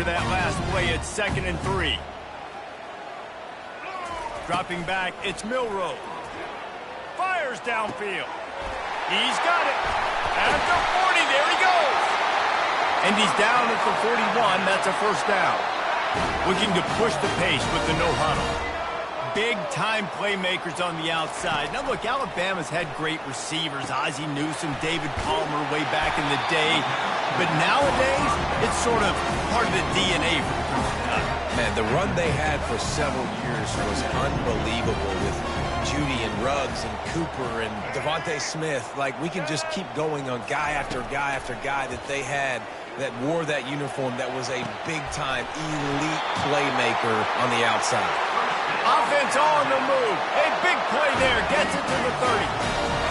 to that last play at 2nd and 3. Dropping back, it's Milroe. Fires downfield. He's got it. At the 40, there he goes. And he's down at the 41. That's a first down. Looking to push the pace with the no huddle. Big-time playmakers on the outside. Now, look, Alabama's had great receivers, Ozzie Newsome, David Palmer way back in the day. But nowadays, it's sort of part of the DNA for the Crimson Tide. Man, the run they had for several years was unbelievable with Judy and Ruggs and Cooper and Devontae Smith. Like, we can just keep going on guy after guy after guy that they had that wore that uniform that was a big-time elite playmaker on the outside. Offense on the move. A big play there. Gets it to the 30.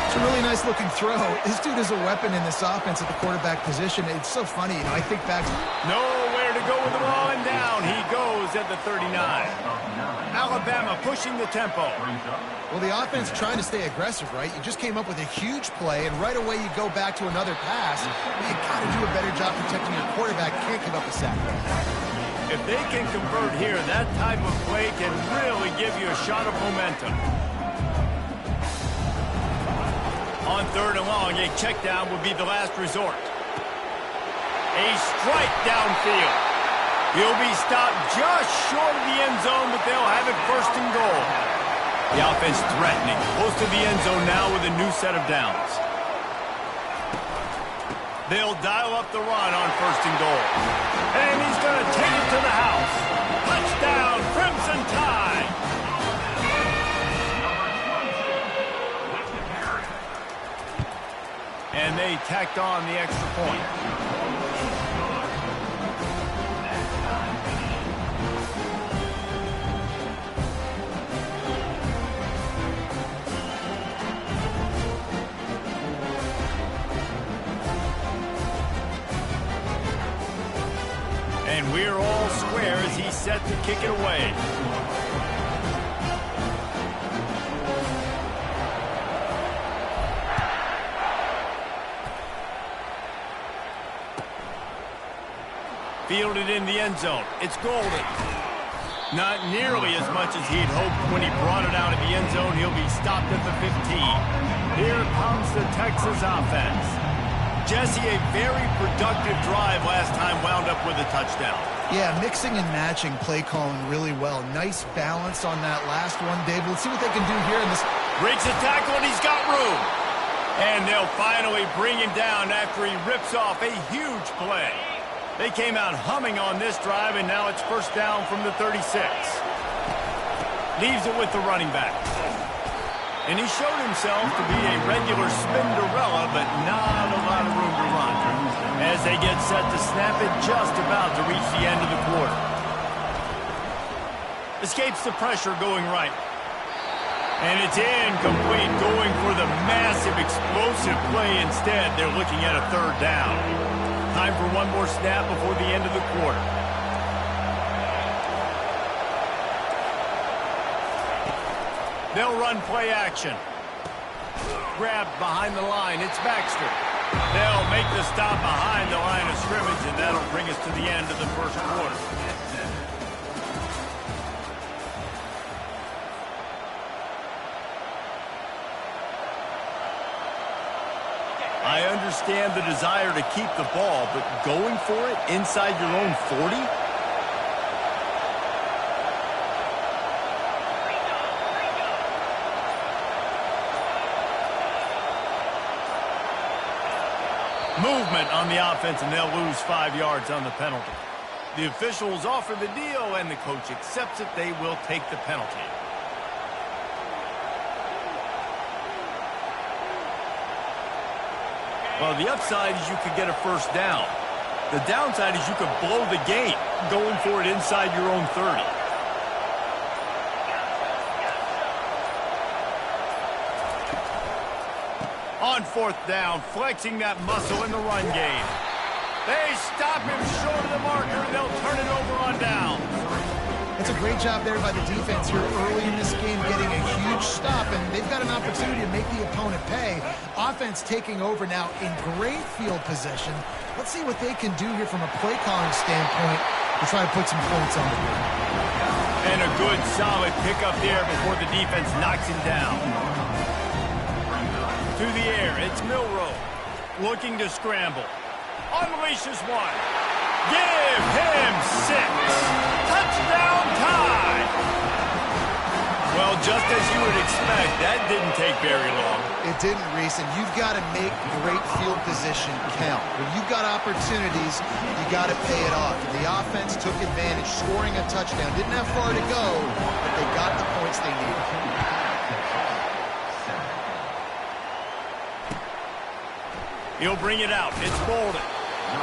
It's a really nice-looking throw. This dude is a weapon in this offense at the quarterback position. It's so funny. You know, I think back to... Nowhere to go with the ball, and down he goes at the 39. Alabama pushing the tempo. Well, the offense trying to stay aggressive, right? You just came up with a huge play, and right away you go back to another pass. But you got to do a better job protecting your quarterback. Can't give up a sack. If they can convert here, that type of play can really give you a shot of momentum. On 3rd and long, a check down would be the last resort. A strike downfield. He'll be stopped just short of the end zone, but they'll have it 1st and goal. The offense threatening, close to the end zone now with a new set of downs. They'll dial up the run on 1st and goal. And he's going to take it to the house. Touchdown, Crimson Tide. And they tacked on the extra point. And we're all square as he's set to kick it away. Fielded in the end zone. It's Golden. Not nearly as much as he'd hoped when he brought it out of the end zone. He'll be stopped at the 15. Here comes the Texas offense. Jesse, a very productive drive last time wound up with a touchdown. Yeah, mixing and matching play calling really well. Nice balance on that last one, Dave. Let's see what they can do here in this. Breaks a tackle and he's got room. And they'll finally bring him down after he rips off a huge play. They came out humming on this drive, and now it's 1st down from the 36. Leaves it with the running back. And he showed himself to be a regular Spinderella, but not a lot of room to run. As they get set to snap it, just about to reach the end of the quarter. Escapes the pressure going right. And it's incomplete, going for the massive explosive play instead. They're looking at a 3rd down. Time for one more snap before the end of the quarter. They'll run play action. Grabbed behind the line. It's Baxter. They'll make the stop behind the line of scrimmage, and that'll bring us to the end of the 1st quarter. I understand the desire to keep the ball, but going for it inside your own 40? Movement on the offense, and they'll lose 5 yards on the penalty. The officials offer the deal, and the coach accepts it. They will take the penalty. Well, the upside is you could get a 1st down. The downside is you could blow the game going for it inside your own 30. On 4th down, flexing that muscle in the run game. They stop him short of the marker, and they'll turn it over on down. It's a great job there by the defense here early in this game, getting a huge stop, and they've got an opportunity to make the opponent pay. Offense taking over now in great field position. Let's see what they can do here from a play calling standpoint to try to put some points on the board. And a good, solid pickup there before the defense knocks him down. To the air, it's Milroe. Looking to scramble. Unleashes one. Give him 6. Touchdown tie. Well, just as you would expect, that didn't take very long. It didn't, Reese, and you've got to make great field position count. When you've got opportunities, you got to pay it off. And the offense took advantage, scoring a touchdown. Didn't have far to go, but they got the points they needed. He'll bring it out. It's Bolden.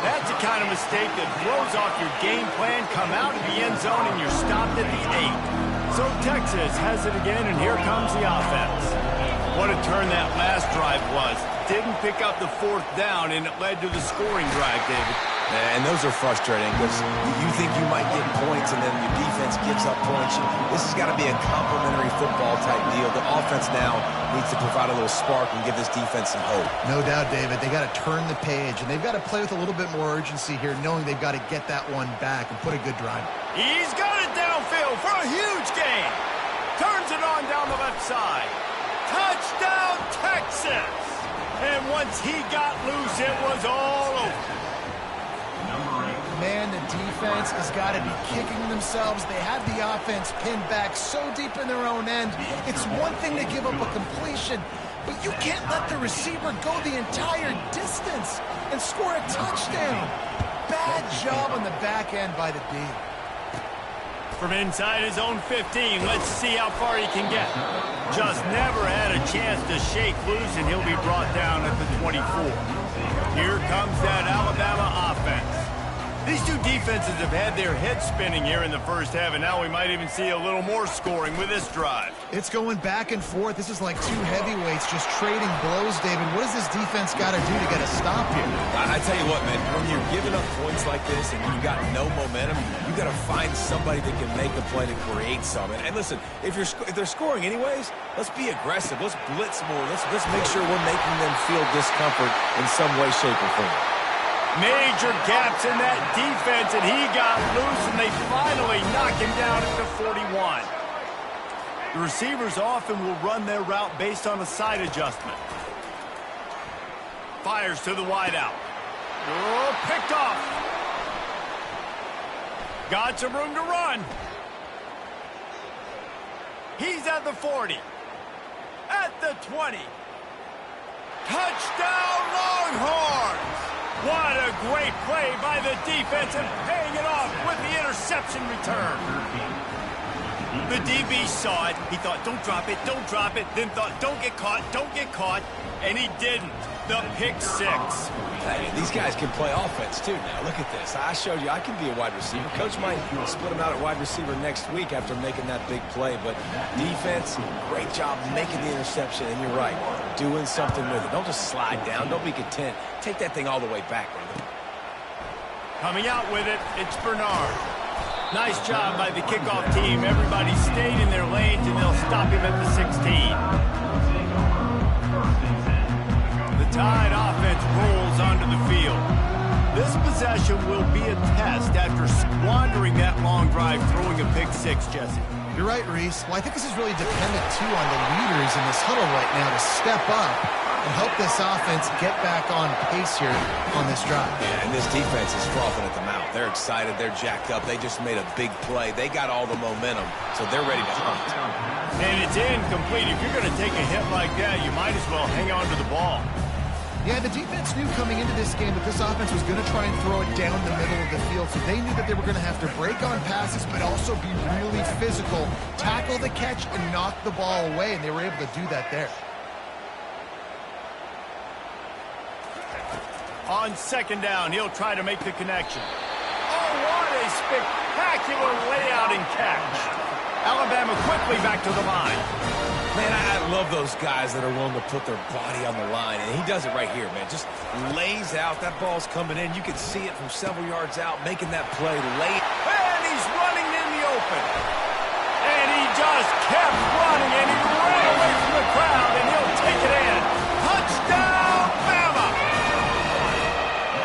That's the kind of mistake that throws off your game plan. Come out of the end zone and you're stopped at the 8. So Texas has it again, and here comes the offense. What a turn that last drive was. Didn't pick up the 4th down, and it led to the scoring drive, David. And those are frustrating because you think you might get points and then your defense gives up points. This has got to be a complementary football type deal. The offense now needs to provide a little spark and give this defense some hope. No doubt, David. They got to turn the page, and they've got to play with a little bit more urgency here, knowing they've got to get that one back and put a good drive. He's got it downfield for a huge gain. Turns it on down the left side. Touchdown, Texas! And once he got loose, it was all over. Man, the defense has got to be kicking themselves. They had the offense pinned back so deep in their own end. It's one thing to give up a completion, but you can't let the receiver go the entire distance and score a touchdown. Bad job on the back end by the D. From inside his own 15, let's see how far he can get. Just never had a chance to shake loose, and he'll be brought down at the 24. Here comes that Alabama offense. These two defenses have had their heads spinning here in the first half, and now we might even see a little more scoring with this drive. It's going back and forth. This is like two heavyweights just trading blows, David. What does this defense got to do to get a stop here? I tell you what, man, when you're giving up points like this and you've got no momentum, you got to find somebody that can make a play to create something. And listen, if they're scoring anyways, let's be aggressive. Let's blitz more. Let's make sure we're making them feel discomfort in some way, shape, or form. Major gaps in that defense, and he got loose, and they finally knock him down at the 41. The receivers often will run their route based on a side adjustment. Fires to the wideout. Oh, picked off. Got some room to run. He's at the 40. At the 20. Touchdown, Longhorns! What a great play by the defense and paying it off with the interception return. The DB saw it. He thought, don't drop it, then thought, don't get caught, and he didn't. The pick 6. Hey, these guys can play offense, too, now. Look at this. I showed you I can be a wide receiver. Coach might split him out at wide receiver next week after making that big play. But defense, great job making the interception. And you're right, doing something with it. Don't just slide down. Don't be content. Take that thing all the way back, brother. Coming out with it, it's Bernard. Nice job by the kickoff team. Everybody stayed in their lanes, and they'll stop him at the 16. Tide offense rolls onto the field. This possession will be a test after squandering that long drive, throwing a pick 6, Jesse. You're right, Reese. Well, I think this is really dependent, too, on the leaders in this huddle right now to step up and help this offense get back on pace here on this drive. Yeah, and this defense is frothing at the mouth. They're excited. They're jacked up. They just made a big play. They got all the momentum, so they're ready to hunt. And it's incomplete. If you're going to take a hit like that, you might as well hang on to the ball. Yeah, the defense knew coming into this game that this offense was going to try and throw it down the middle of the field, so they knew that they were going to have to break on passes but also be really physical, tackle the catch, and knock the ball away, and they were able to do that there. On second down, he'll try to make the connection. Oh, what a spectacular layout and catch. Alabama quickly back to the line. Man, I love those guys that are willing to put their body on the line, and he does it right here, man. Just lays out. That ball's coming in. You can see it from several yards out, making that play late. And he's running in the open. And he just kept running, and he ran away from the crowd, and he'll take it in. Touchdown, Bama!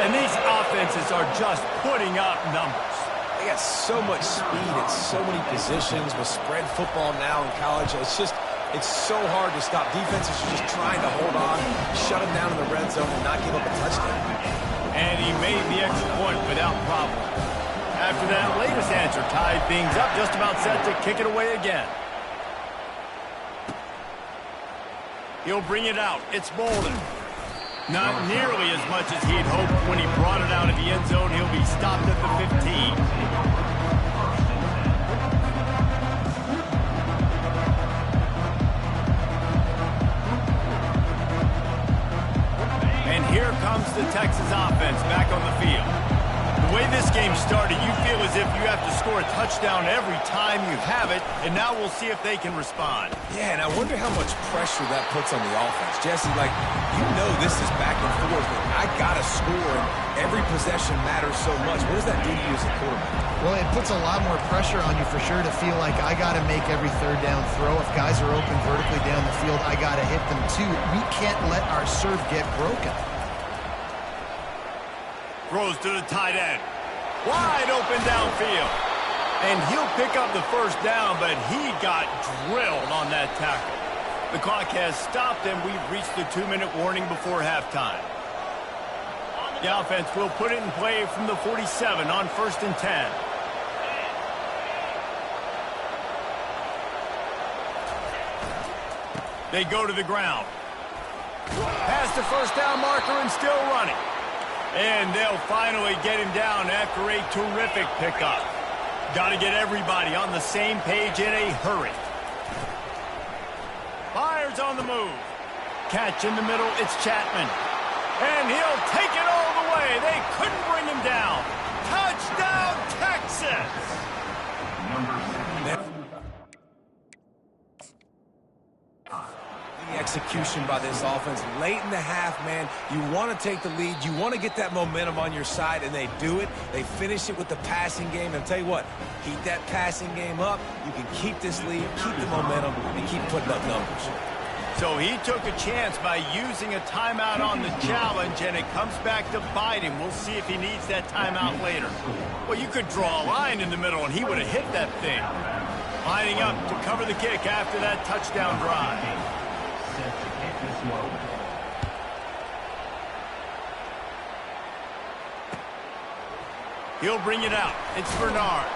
And these offenses are just putting up numbers. They got so much speed at so many positions with spread football now in college. It's so hard to stop. Defenses are just trying to hold on, shut them down in the red zone, and not give up a touchdown. And he made the extra point without problem. After that latest answer tied things up, just about set to kick it away again. He'll bring it out. It's Bolden. Not nearly as much as he'd hoped when he brought it out of the end zone. He'll be stopped at the 15. And here comes the Texas offense back on the field. The way this game started, you feel as if you have to score a touchdown every time you have it, and now we'll see if they can respond. Yeah, and I wonder how much pressure that puts on the offense. Jesse, like, you know this is back and forth, but I got to score, and every possession matters so much. What does that do to you as a quarterback? Well, it puts a lot more pressure on you for sure to feel like I got to make every third down throw. If guys are open vertically down the field, I got to hit them too. We can't let our serve get broken. Throws to the tight end. Wide open downfield. And he'll pick up the first down, but he got drilled on that tackle. The clock has stopped, and we've reached the 2-minute warning before halftime. The offense will put it in play from the 47 on 1st and 10. They go to the ground. Past the first down marker and still running. And they'll finally get him down after a terrific pickup. Got to get everybody on the same page in a hurry. Fires on the move. Catch in the middle, it's Chapman. And he'll take it all the way. They couldn't bring him down. Touchdown, Texas! Execution by this offense late in the half, man. You want to take the lead, you want to get that momentum on your side, and they do it. They finish it with the passing game, and I'll tell you what, keep that passing game up, you can keep this lead, keep the momentum, and keep putting up numbers. So he took a chance by using a timeout on the challenge, and it comes back to bite him. We'll see if he needs that timeout later. Well, you could draw a line in the middle, and he would have hit that thing. Lining up to cover the kick after that touchdown drive. He'll bring it out. It's Bernard.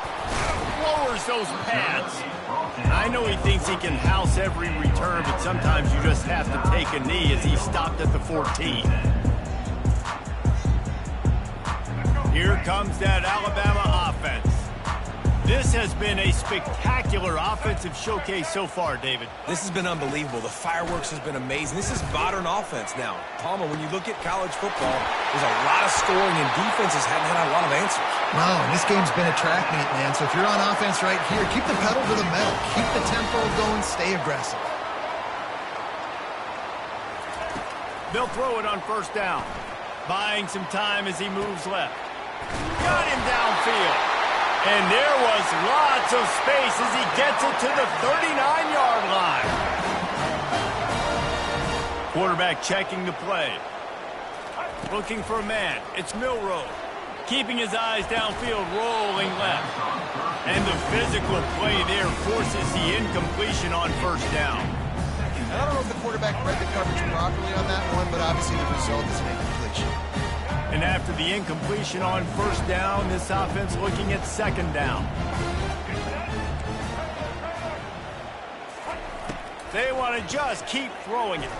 Lowers those pads. I know he thinks he can house every return, but sometimes you just have to take a knee as he stopped at the 14. Here comes that Alabama offense. This has been a spectacular offensive showcase so far, David. This has been unbelievable. The fireworks has been amazing. This is modern offense now. Palmer, when you look at college football, there's a lot of scoring, and defenses haven't had a lot of answers. No, and this game's been a track meet, man. So if you're on offense right here, keep the pedal to the metal. Keep the tempo going. Stay aggressive. They'll throw it on 1st down. Buying some time as he moves left. Got him downfield. And there was lots of space as he gets it to the 39-yard line. Quarterback checking the play. Looking for a man. It's Milroe. Keeping his eyes downfield, rolling left. And the physical play there forces the incompletion on 1st down. I don't know if the quarterback read the coverage properly on that one, but obviously the result is an incompletion. And after the incompletion on 1st down, this offense looking at 2nd down. They want to just keep throwing it.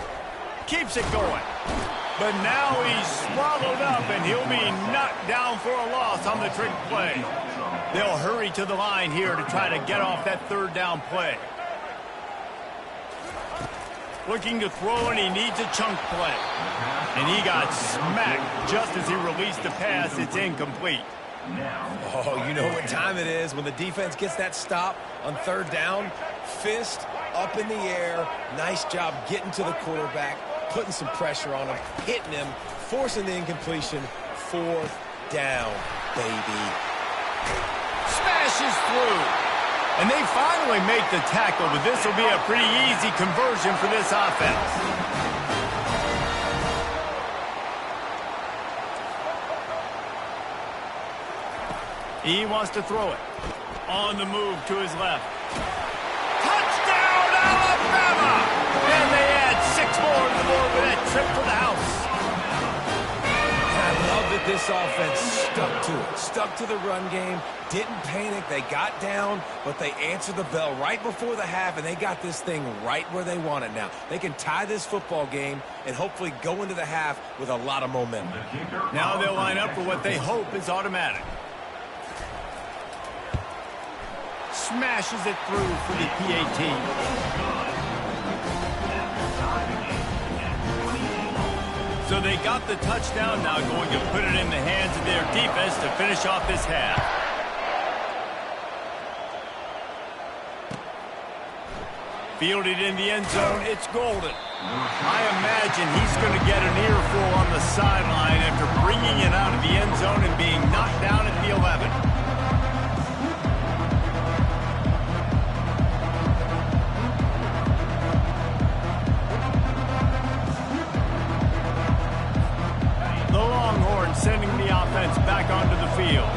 Keeps it going. But now he's swallowed up, and he'll be knocked down for a loss on the trick play. They'll hurry to the line here to try to get off that 3rd down play. Looking to throw, and he needs a chunk play. And he got smacked just as he released the pass. It's incomplete. Oh, you know what time it is when the defense gets that stop on 3rd down. Fist up in the air. Nice job getting to the quarterback, putting some pressure on him, hitting him, forcing the incompletion. 4th down, baby. Smashes through. And they finally make the tackle, but this will be a pretty easy conversion for this offense. He wants to throw it. On the move to his left. Touchdown, Alabama! And they add 6 more to the board with that trip to the house. I love that this offense stuck to it. Stuck to the run game. Didn't panic. They got down, but they answered the bell right before the half, and they got this thing right where they want it now. They can tie this football game and hopefully go into the half with a lot of momentum. Now they'll line up for what they hope is automatic. Smashes it through for the PAT. So they got the touchdown, now going to put it in the hands of their defense to finish off this half. Fielded in the end zone, it's Golden. I imagine he's going to get an earful on the sideline after bringing it out of the end zone and being knocked down at the 11. Sending the offense back onto the field.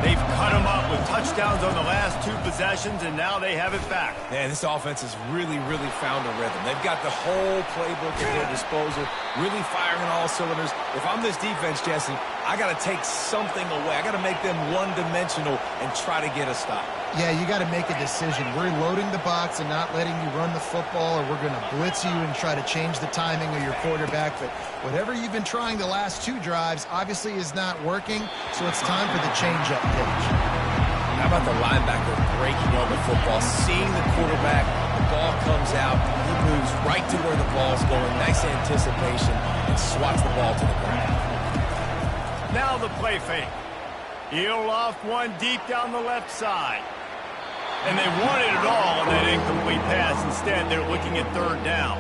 They've cut them up with touchdowns on the last 2 possessions, and now they have it back. Man, this offense has really found a rhythm. They've got the whole playbook at their disposal, really firing on all cylinders. If I'm this defense, Jesse, I got to take something away. I got to make them one-dimensional and try to get a stop. Yeah, you got to make a decision. We're loading the box and not letting you run the football, or we're going to blitz you and try to change the timing of your quarterback. But whatever you've been trying the last 2 drives obviously is not working, so it's time for the change-up pitch. How about the linebacker breaking on the football, seeing the quarterback, the ball comes out, he moves right to where the ball's going, nice anticipation, and swats the ball to the ground. Now the play fake. He'll loft one deep down the left side. And they wanted it all on that incomplete pass. Instead, they're looking at 3rd down.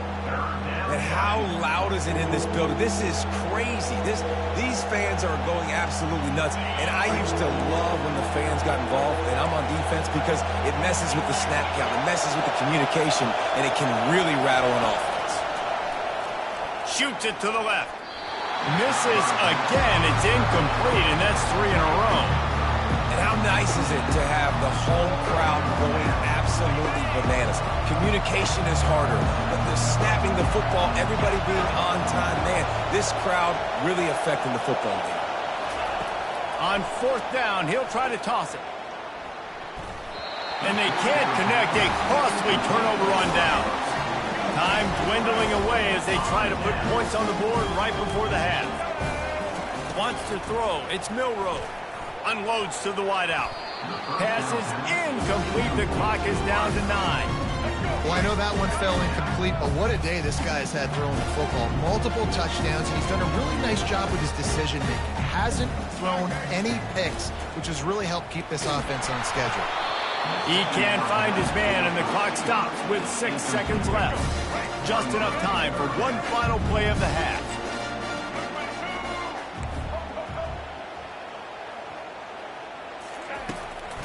And how loud is it in this building? This is crazy. These fans are going absolutely nuts. And I used to love when the fans got involved, and I'm on defense, because it messes with the snap count, it messes with the communication, and it can really rattle an offense. Shoots it to the left. Misses again. It's incomplete, and that's 3 in a row. And how nice is it to have the home crowd going absolutely bananas? Communication is harder, but the snapping the football, everybody being on time, man, this crowd really affecting the football game. On 4th down, he'll try to toss it. And they can't connect. A costly turnover on downs. Time dwindling away as they try to put points on the board right before the half. Wants to throw. It's Milroe. Unloads to the wideout. Pass is incomplete. The clock is down to 9. Well, I know that one fell incomplete, but what a day this guy's had throwing the football. Multiple touchdowns, and he's done a really nice job with his decision-making. Hasn't thrown any picks, which has really helped keep this offense on schedule. He can't find his man, and the clock stops with 6 seconds left. Just enough time for one final play of the half.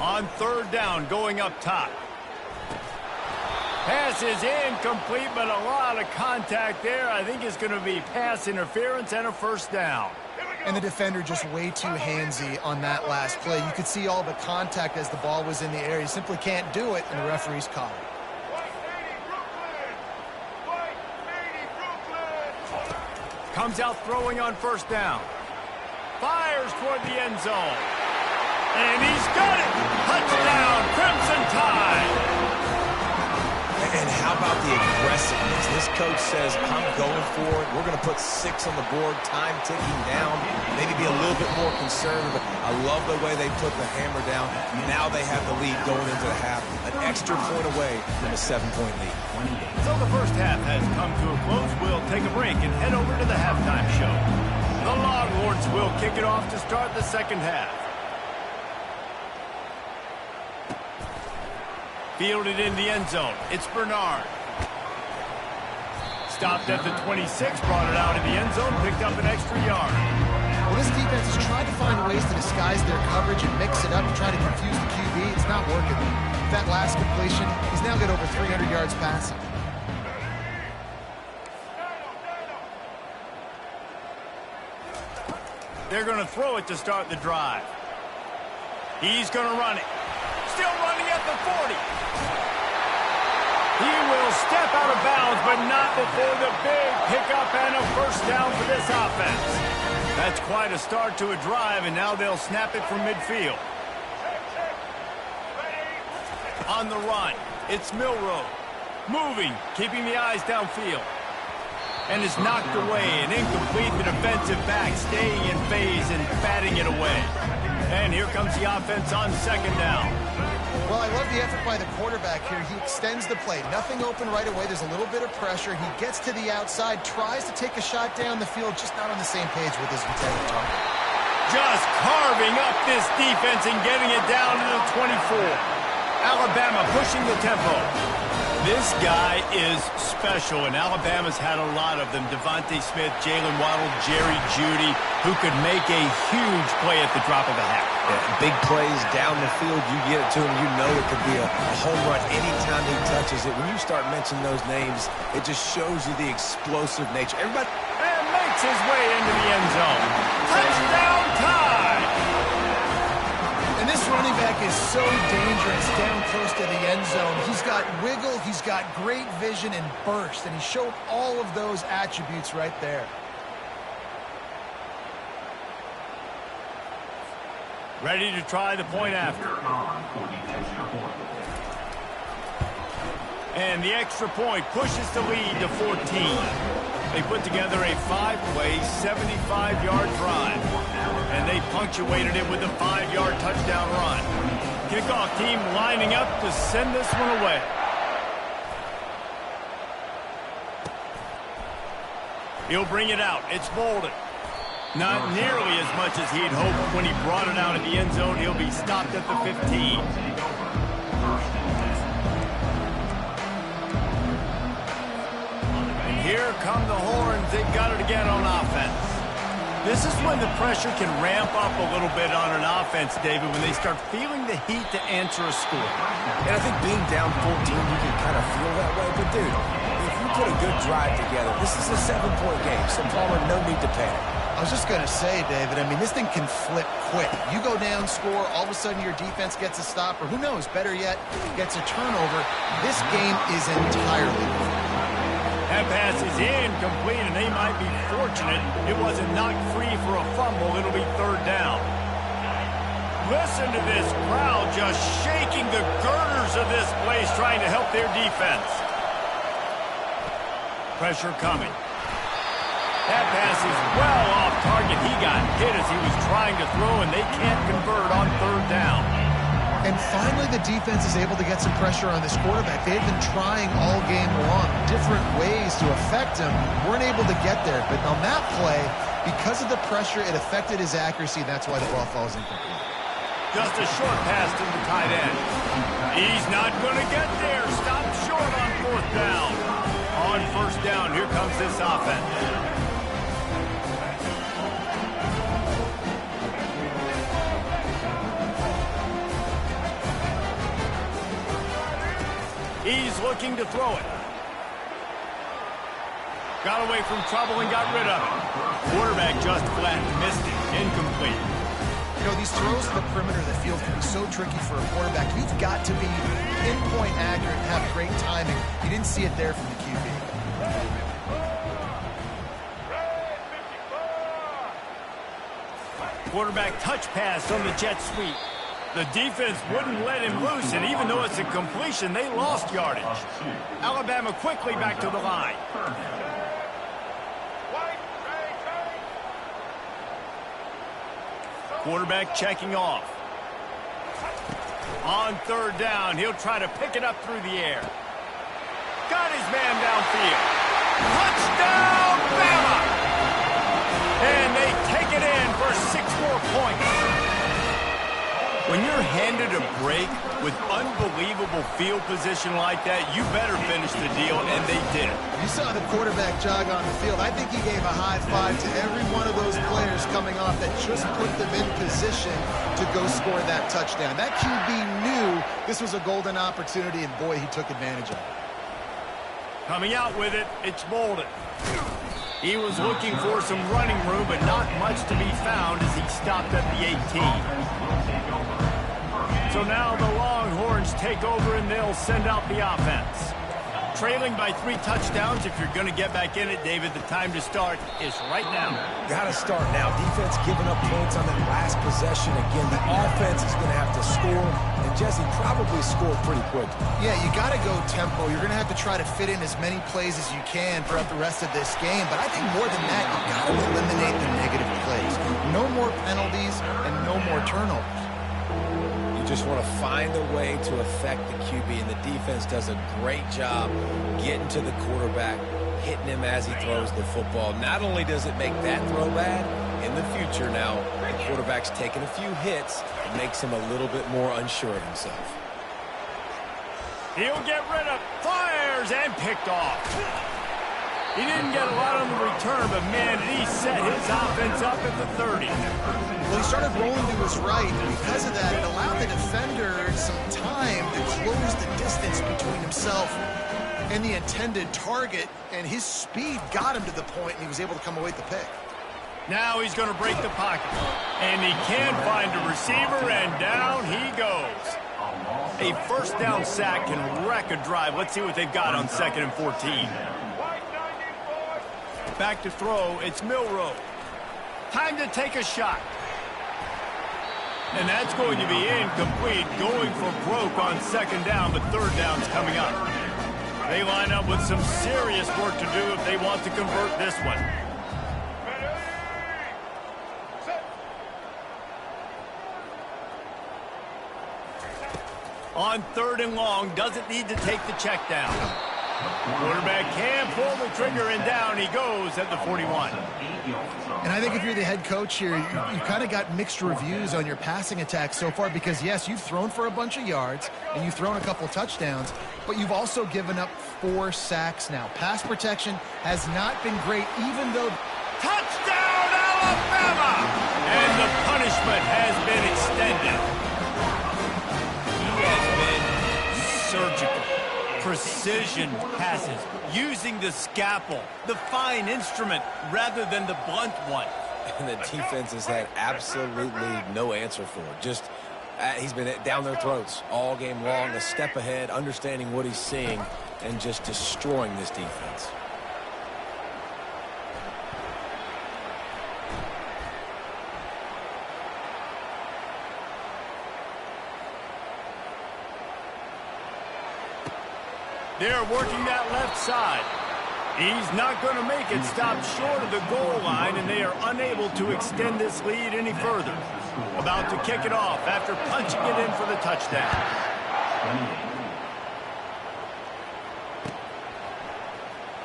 On 3rd down, going up top. Pass is incomplete, but a lot of contact there. I think it's going to be pass interference and a 1st down. And the defender just way too handsy on that last play. You could see all the contact as the ball was in the air. He simply can't do it, and the referee's called it. Comes out throwing on 1st down. Fires toward the end zone. And he's got it! Touchdown, Crimson Tide! And how about the aggressiveness? This coach says, I'm going for it. We're going to put 6 on the board, time ticking down, maybe be a little bit more conservative. I love the way they put the hammer down. Now they have the lead going into the half, an extra point away from a 7-point lead. So the first half has come to a close. We'll take a break and head over to the halftime show. The Longhorns will kick it off to start the second half. Fielded in the end zone. It's Bernard. Stopped at the 26, brought it out in the end zone, picked up an extra yard. Well, this defense has tried to find ways to disguise their coverage and mix it up to try to confuse the QB. It's not working. With that last completion, he's now got over 300 yards passing. They're going to throw it to start the drive. He's going to run it. Still running at the 40. He will step out of bounds, but not before the big pickup and a first down for this offense. That's quite a start to a drive, and now they'll snap it from midfield. On the run, it's Milroe. Moving, keeping the eyes downfield. And it's knocked away and incomplete. The defensive back staying in phase and batting it away. And here comes the offense on second down. Well, I love the effort by the quarterback here. He extends the play. Nothing open right away. There's a little bit of pressure. He gets to the outside, tries to take a shot down the field, just not on the same page with his intended target. Just carving up this defense and getting it down to the 24. Alabama pushing the tempo. This guy is special, and Alabama's had a lot of them. Devontae Smith, Jalen Waddle, Jerry Jeudy, who could make a huge play at the drop of a hat. Yeah, big plays down the field, you get it to him, you know it could be a home run anytime he touches it. When you start mentioning those names, it just shows you the explosive nature. Everybody and makes his way into the end zone. Touchdown time! And this running back is so dangerous down close to the end zone. He's got wiggle, he's got great vision and burst, and he showed all of those attributes right there. Ready to try the point after. And the extra point pushes the lead to 14. They put together a 5-play, 75-yard drive. And they punctuated it with a 5-yard touchdown run. Kickoff team lining up to send this one away. He'll bring it out. It's Bolden. Not nearly as much as he'd hoped when he brought it out of the end zone. He'll be stopped at the 15. And here come the horns. They've got it again on offense. This is when the pressure can ramp up a little bit on an offense, David, when they start feeling the heat to answer a score. And I think being down 14, you can kind of feel that way. But, dude, if you put a good drive together, this is a 7-point game, so Palmer, no need to panic. I was just going to say, David, I mean, this thing can flip quick. You go down, score, all of a sudden your defense gets a stop, or who knows, better yet, gets a turnover. This game is entirely different. That pass is incomplete, and they might be fortunate it wasn't knocked free for a fumble. It'll be third down. Listen to this crowd just shaking the girders of this place, trying to help their defense. Pressure coming. That pass is well off target. He got hit as he was trying to throw, and they can't convert on third down. And finally, the defense is able to get some pressure on this quarterback. They've been trying all game long, different ways to affect him. Weren't able to get there. But on that play, because of the pressure, it affected his accuracy. That's why the ball falls incomplete. Just a short pass to the tight end. He's not going to get there. Stopped short on fourth down. On first down, here comes this offense. He's looking to throw it. Got away from trouble and got rid of it. Quarterback just flat missed it. Incomplete. You know, these throws to the perimeter of the field can be so tricky for a quarterback. You've got to be pinpoint accurate and have great timing. You didn't see it there from the QB. Quarterback touch pass on the jet sweep. The defense wouldn't let him loose, and even though it's a completion, they lost yardage. Alabama quickly back to the line. Quarterback checking off. On third down, he'll try to pick it up through the air. Got his man downfield. Touchdown, Bama! And they take it in for 6 more points. When you're handed a break with unbelievable field position like that, you better finish the deal, and they did. You saw the quarterback jog on the field. I think he gave a high five to every one of those players coming off that just put them in position to go score that touchdown. That QB knew this was a golden opportunity, and boy, he took advantage of it. Coming out with it, it's Bolden. He was looking for some running room, but not much to be found as he stopped at the 18. So now the Longhorns take over and they'll send out the offense. Trailing by 3 touchdowns. If you're going to get back in it, David, the time to start is right now. Got to start now. Defense giving up points on that last possession. Again, the offense is going to have to score, and Jesse probably scored pretty quick. Yeah, you got to go tempo. You're going to have to try to fit in as many plays as you can throughout the rest of this game. But I think more than that, you got to eliminate the negative plays. No more penalties and no more turnovers. Just want to find a way to affect the QB, and the defense does a great job getting to the quarterback, hitting him as he throws the football. Not only does it make that throw bad, in the future now, the quarterback's taking a few hits, it makes him a little bit more unsure of himself. He'll get rid of, fires, and picked off. He didn't get a lot on the return, but man, did he set his offense up at the 30. Well, he started rolling to his right, and because of that, it allowed the defender some time to close the distance between himself and the intended target, and his speed got him to the point, and he was able to come away with the pick. Now he's going to break the pocket, and he can find a receiver, and down he goes. A first down sack can wreck a drive. Let's see what they've got on 2nd and 14. Back to throw, it's Milroe. Time to take a shot. And that's going to be incomplete, going for broke on 2nd down, but 3rd down's coming up. They line up with some serious work to do if they want to convert this one. On 3rd and long, doesn't need to take the check down. Quarterback can pull the trigger, and down he goes at the 41. And I think if you're the head coach here, you kind of got mixed reviews on your passing attack so far because, yes, you've thrown for a bunch of yards and you've thrown a couple touchdowns, but you've also given up 4 sacks now. Pass protection has not been great, even though... Touchdown, Alabama! And the punishment has been extended. He has been surgical. Precision passes, using the scalpel, the fine instrument, rather than the blunt one. And the defense has had absolutely no answer for it. Just, he's been down their throats all game long, a step ahead, understanding what he's seeing, and just destroying this defense. They're working that left side. He's not going to make it, stop short of the goal line, and they are unable to extend this lead any further. About to kick it off after punching it in for the touchdown.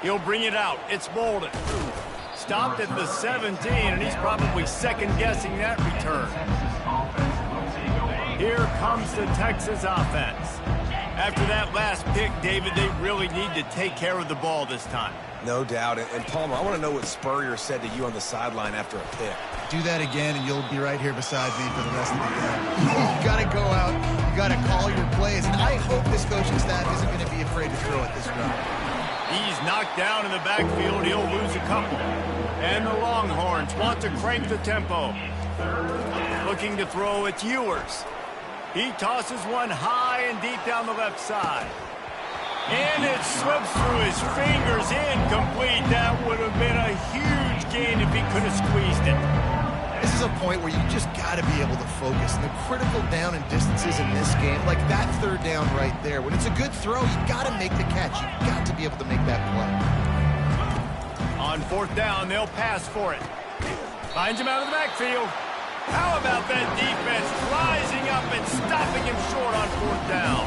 He'll bring it out. It's Bolden. Stopped at the 17, and he's probably second-guessing that return. Here comes the Texas offense. After that last pick, David, they really need to take care of the ball this time. No doubt. And Palmer, I want to know what Spurrier said to you on the sideline after a pick. Do that again, and you'll be right here beside me for the rest of the game. You got to go out. You got to call your plays. And I hope this coaching staff isn't going to be afraid to throw at this drive. He's knocked down in the backfield. He'll lose a couple. And the Longhorns want to crank the tempo. Looking to throw, it's Ewers. He tosses one high and deep down the left side. And it slips through his fingers, incomplete. That would have been a huge gain if he could have squeezed it. This is a point where you just got to be able to focus. And the critical down and distances in this game, like that 3rd down right there, when it's a good throw, you got to make the catch. You got to be able to make that play. On 4th down, they'll pass for it. Finds him out of the backfield. How about that defense rising up and stopping him short on 4th down?